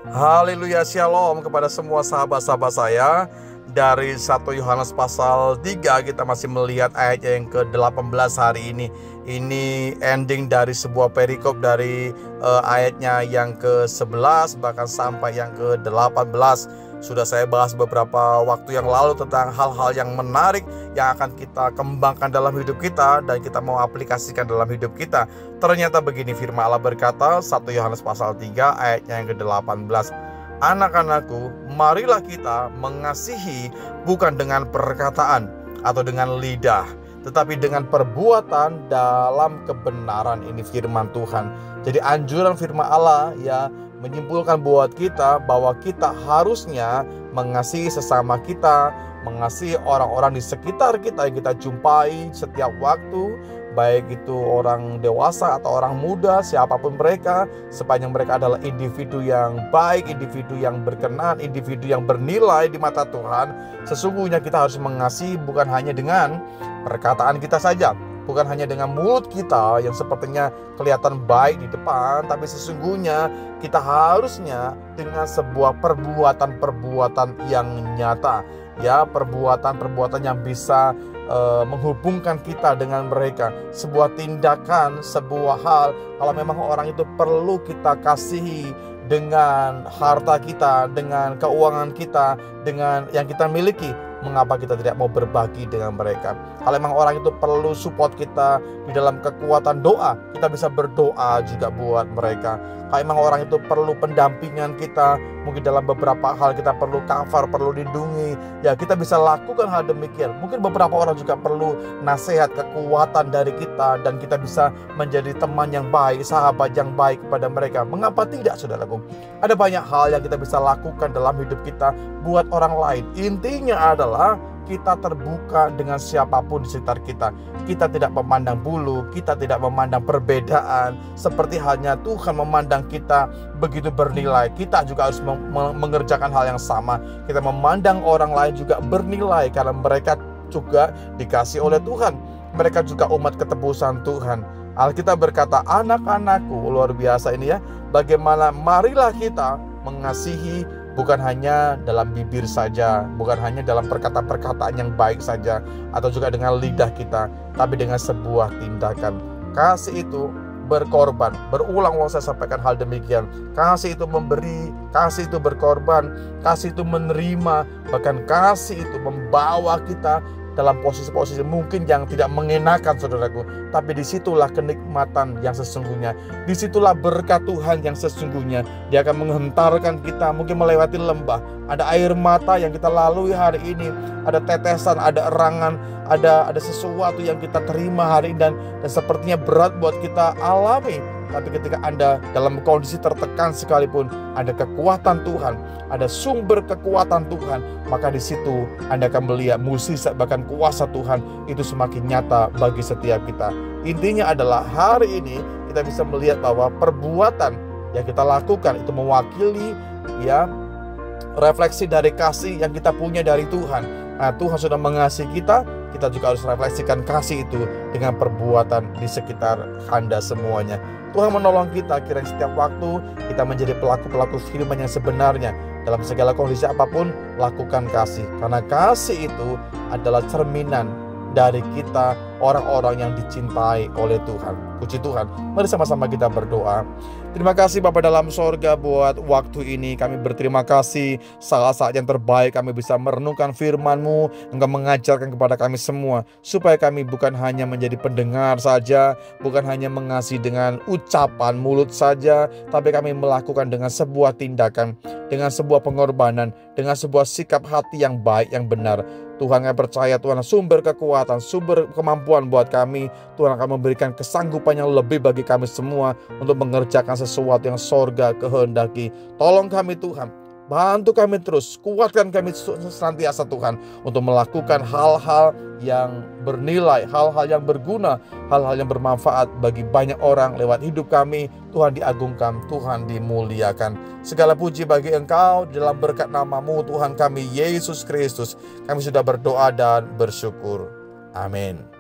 Haleluya, shalom kepada semua sahabat-sahabat saya. Dari 1 Yohanes pasal 3 kita masih melihat ayat yang ke-18 hari ini. Ini ending dari sebuah perikop dari ayatnya yang ke-11 bahkan sampai yang ke-18. Sudah saya bahas beberapa waktu yang lalu tentang hal-hal yang menarik yang akan kita kembangkan dalam hidup kita dan kita mau aplikasikan dalam hidup kita. Ternyata begini, firman Allah berkata, 1 Yohanes pasal 3 ayatnya yang ke-18. Anak-anakku, marilah kita mengasihi bukan dengan perkataan atau dengan lidah, tetapi dengan perbuatan dalam kebenaran. Ini firman Tuhan. Jadi anjuran firman Allah ya menyimpulkan buat kita bahwa kita harusnya mengasihi sesama kita, mengasihi orang-orang di sekitar kita yang kita jumpai setiap waktu, baik itu orang dewasa atau orang muda, siapapun mereka, sepanjang mereka adalah individu yang baik, individu yang berkenan, individu yang bernilai di mata Tuhan. Sesungguhnya kita harus mengasihi bukan hanya dengan perkataan kita saja, bukan hanya dengan mulut kita yang sepertinya kelihatan baik di depan, tapi sesungguhnya kita harusnya dengan sebuah perbuatan-perbuatan yang nyata, ya, perbuatan-perbuatan yang bisa menghubungkan kita dengan mereka. Sebuah tindakan, sebuah hal, kalau memang orang itu perlu kita kasihi dengan harta kita, dengan keuangan kita, dengan yang kita miliki, mengapa kita tidak mau berbagi dengan mereka? Kalau memang orang itu perlu support kita di dalam kekuatan doa, kita bisa berdoa juga buat mereka. Kalau memang orang itu perlu pendampingan kita, mungkin dalam beberapa hal kita perlu cover, perlu lindungi, ya kita bisa lakukan hal demikian. Mungkin beberapa orang juga perlu nasihat, kekuatan dari kita, dan kita bisa menjadi teman yang baik, sahabat yang baik kepada mereka. Mengapa tidak, saudaraku? Ada banyak hal yang kita bisa lakukan dalam hidup kita buat orang lain. Intinya adalah kita terbuka dengan siapapun di sekitar kita. Kita tidak memandang bulu, kita tidak memandang perbedaan. Seperti halnya Tuhan memandang kita begitu bernilai, kita juga harus mengerjakan hal yang sama. Kita memandang orang lain juga bernilai karena mereka juga dikasih oleh Tuhan. Mereka juga umat ketebusan Tuhan. Alkitab berkata, anak-anakku, luar biasa ini ya. Bagaimana marilah kita mengasihi bukan hanya dalam bibir saja, bukan hanya dalam perkataan-perkataan yang baik saja, atau juga dengan lidah kita, tapi dengan sebuah tindakan. Kasih itu berkorban. Berulang-ulang saya sampaikan hal demikian. Kasih itu memberi, kasih itu berkorban, kasih itu menerima, bahkan kasih itu membawa kita dalam posisi-posisi mungkin yang tidak mengenakan, saudaraku. Tapi disitulah kenikmatan yang sesungguhnya. Disitulah berkat Tuhan yang sesungguhnya. Dia akan menghentarkan kita mungkin melewati lembah. Ada air mata yang kita lalui hari ini. Ada tetesan, ada erangan, ada sesuatu yang kita terima hari ini dan sepertinya berat buat kita alami. Tapi ketika Anda dalam kondisi tertekan sekalipun, ada kekuatan Tuhan, ada sumber kekuatan Tuhan, maka di situ Anda akan melihat mukjizat bahkan kuasa Tuhan itu semakin nyata bagi setiap kita. Intinya adalah hari ini kita bisa melihat bahwa perbuatan yang kita lakukan itu mewakili ya refleksi dari kasih yang kita punya dari Tuhan. Nah, Tuhan sudah mengasihi kita, kita juga harus refleksikan kasih itu dengan perbuatan di sekitar Anda semuanya. Tuhan menolong kita kiranya setiap waktu kita menjadi pelaku-pelaku firman yang sebenarnya. Dalam segala kondisi apapun, lakukan kasih. Karena kasih itu adalah cerminan dari kita, orang-orang yang dicintai oleh Tuhan. Puji Tuhan. Mari sama-sama kita berdoa. Terima kasih Bapa dalam sorga buat waktu ini. Kami berterima kasih saat-saat yang terbaik kami bisa merenungkan firman-Mu. Engkau mengajarkan kepada kami semua supaya kami bukan hanya menjadi pendengar saja, bukan hanya mengasihi dengan ucapan mulut saja, tapi kami melakukan dengan sebuah tindakan, dengan sebuah pengorbanan, dengan sebuah sikap hati yang baik, yang benar. Tuhan, kami percaya Tuhan sumber kekuatan, sumber kemampuan buat kami. Tuhan akan memberikan kesanggupan yang lebih bagi kami semua untuk mengerjakan sesuatu yang sorga kehendaki. Tolong kami Tuhan, bantu kami terus, kuatkan kami senantiasa Tuhan untuk melakukan hal-hal yang bernilai, hal-hal yang berguna, hal-hal yang bermanfaat bagi banyak orang lewat hidup kami. Tuhan diagungkan, Tuhan dimuliakan. Segala puji bagi Engkau dalam berkat nama-Mu Tuhan kami Yesus Kristus. Kami sudah berdoa dan bersyukur. Amin.